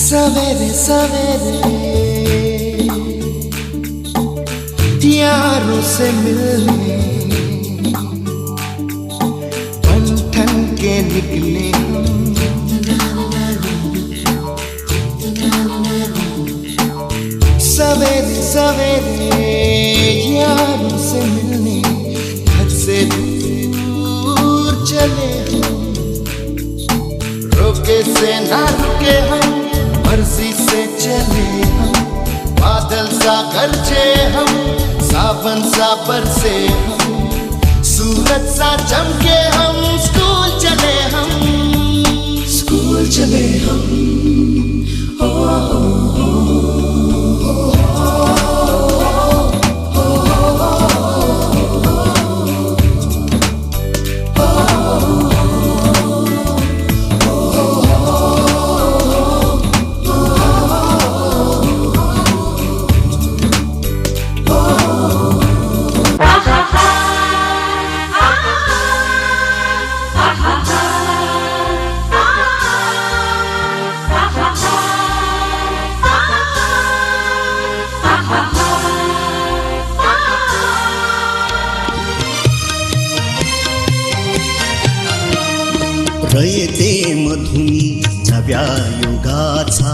सवेरे सवेरे यारों से मिलने बन ठन के निकले सवेरे सवेरे यारों से मिलने घर से दूर चले हम, रोके से ना रुके हम, मर्जी से चले हम, बादल सा गरजे हम, सावन सा बरसे हम, सूरज सा चमके हम, स्कूल चले हम, स्कूल चले हम। ओ, ओ, ओ, रयते मधुनी नव्या युगाचा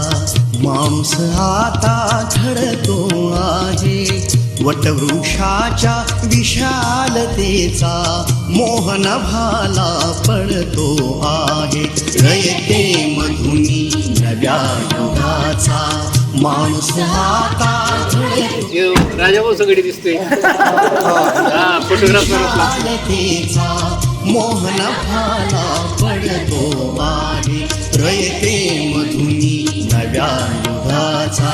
माणूस आता घडतो आहे, वटवृक्षाच्या विशालतेचा मोहन भाला पडतो आहे. रयते मधुनी नव्या युगाचा माणूस आता घडतो राजाभाऊ सगळी दिसतोय विशालतेचा मोहन भाला पडतो आहे. रयते मधुनी नव्या युगाचा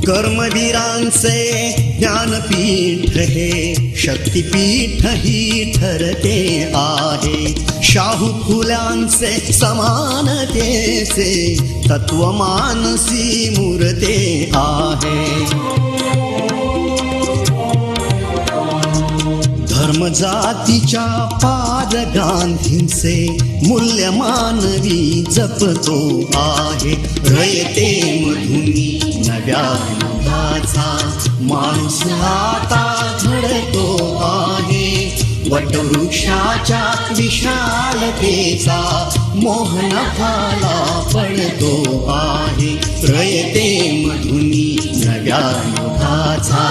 कर्मवीरांचे ज्ञानपीठ हे शक्तिपीठ ही ठरते आहे. शाहू फुल्यांचे समानतेचे तत्व मानसी मूर्ते आहे. धर्म जातीच्या पार गांधींचे मूल्य मानवी जपतो आहे. रयते मधुनी नव्या युगाचा माणूस आता घडतो आहे, वटवृक्षाच्या विशालतेचा मोहन भाला पडतो आहे. रयते मधुनी नव्या युगाचा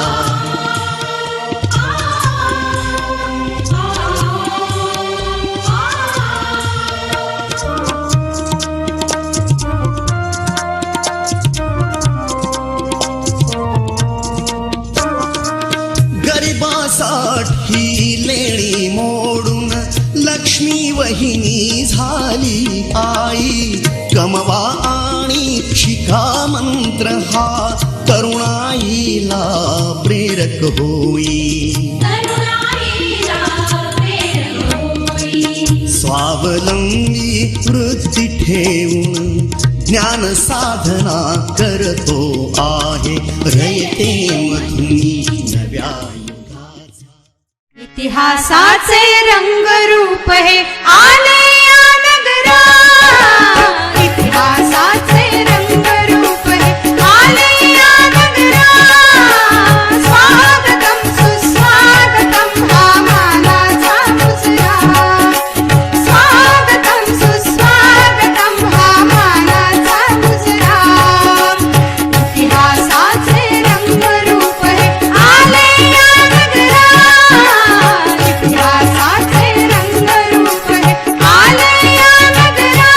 ही लेणी मोडून लक्ष्मी वहिनी झाली आई. कमवा आणि शिका मंत्र हा तरुणाईला प्रेरक होई. स्वावलंबी वृत्ती ठेवून ज्ञान साधना करतो आहे. रयते मधुनी नव्या इतिहासाचे रंगरूप हे आले या नगरा. इतिहासाचे रंगरूप हे आले या नगरा. स्वागतम सुस्वागतम हा मानाचा मुजरा. स्वागतम सुस्वागतम हा मानाचा मुजरा. इतिहासाचे रंगरूप हे आले या नगरा. इतिहासाचे रंगरूप हे आले या नगरा.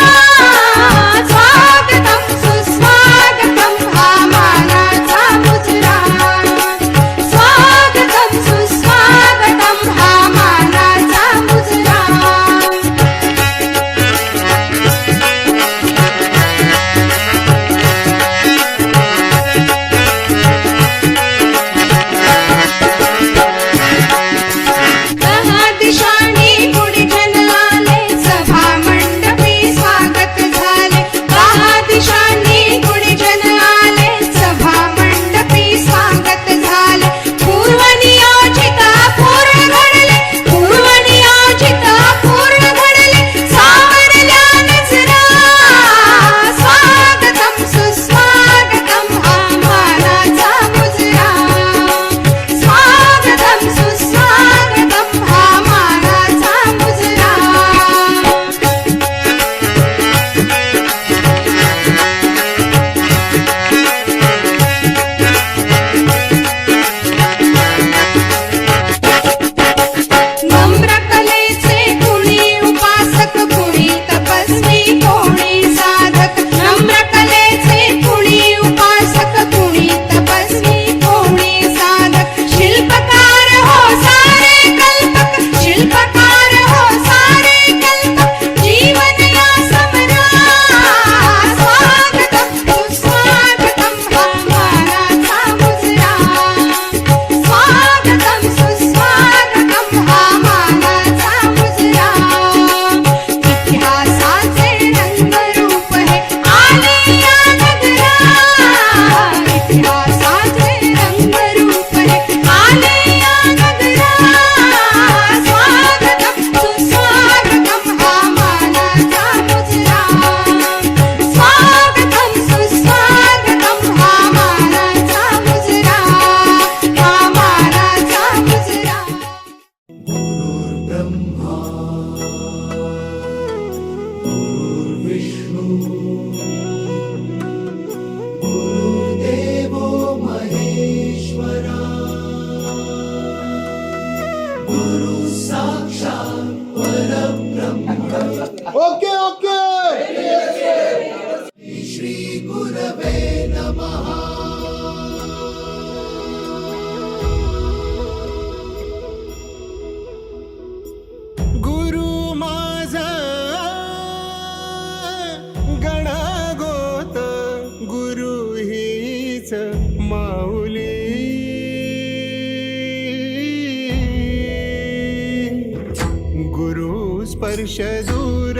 वर्ष दूर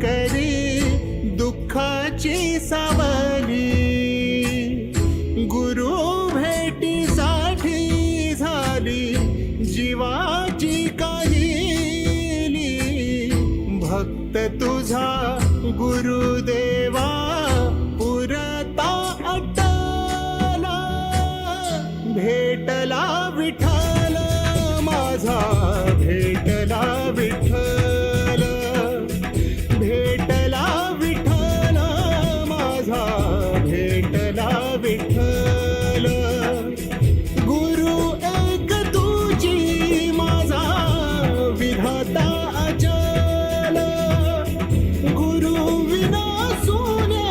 करी दुःखाची सावली, गुरु भेटीसाठी झाली जीवाची काहिली. भक्त तुझा गुरुदेवा पुरता अटला, भेटला विठ्ठल माझा, भेटला विठ्ठल, भेटला विठ्ठल माझा, भेटला विठ्ठल. गुरु एक तुझी माझा विधाता अचल, गुरु विना सुने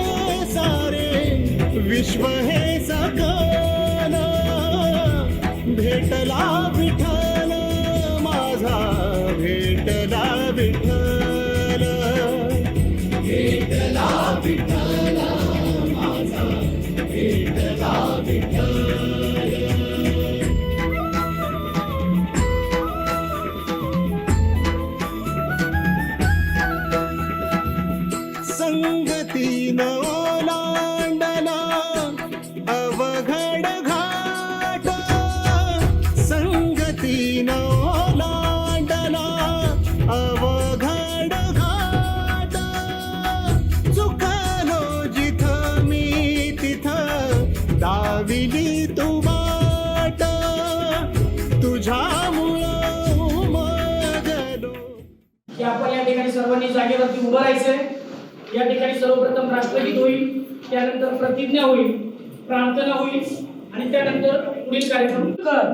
सारे विश्व हे सकल. भेटला विठ्ठल माझा, भेटला विठ्ठल, भेटला विठ्ठल माझा, भेटला विठ्ठल. संगतीन ओलांडला अवघड घाट, संगतीन ओलांडला अवघड घाट. चुकलो जिथं मी तिथं दाविली तू वाट, तुझ्यामुळं उमगलो. की आपण या ठिकाणी सर्वांनी जागेवरती उभं राहायचंय. या ठिकाणी सर्वप्रथम राष्ट्रगीत होईल, त्यानंतर प्रतिज्ञा होईल, प्रार्थना होईल आणि त्यानंतर पुढील कार्यक्रम कर.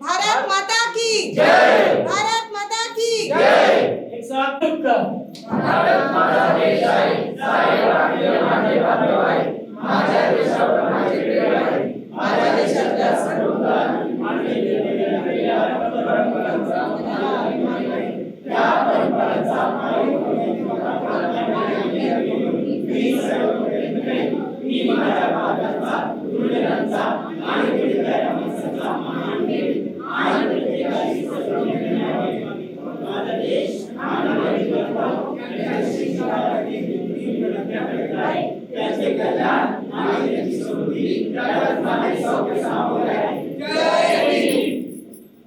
भारत माता की जय, भारत माता की जय. एक साथ कर.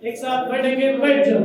एक साथ बैठेंगे, बैठ जाओ.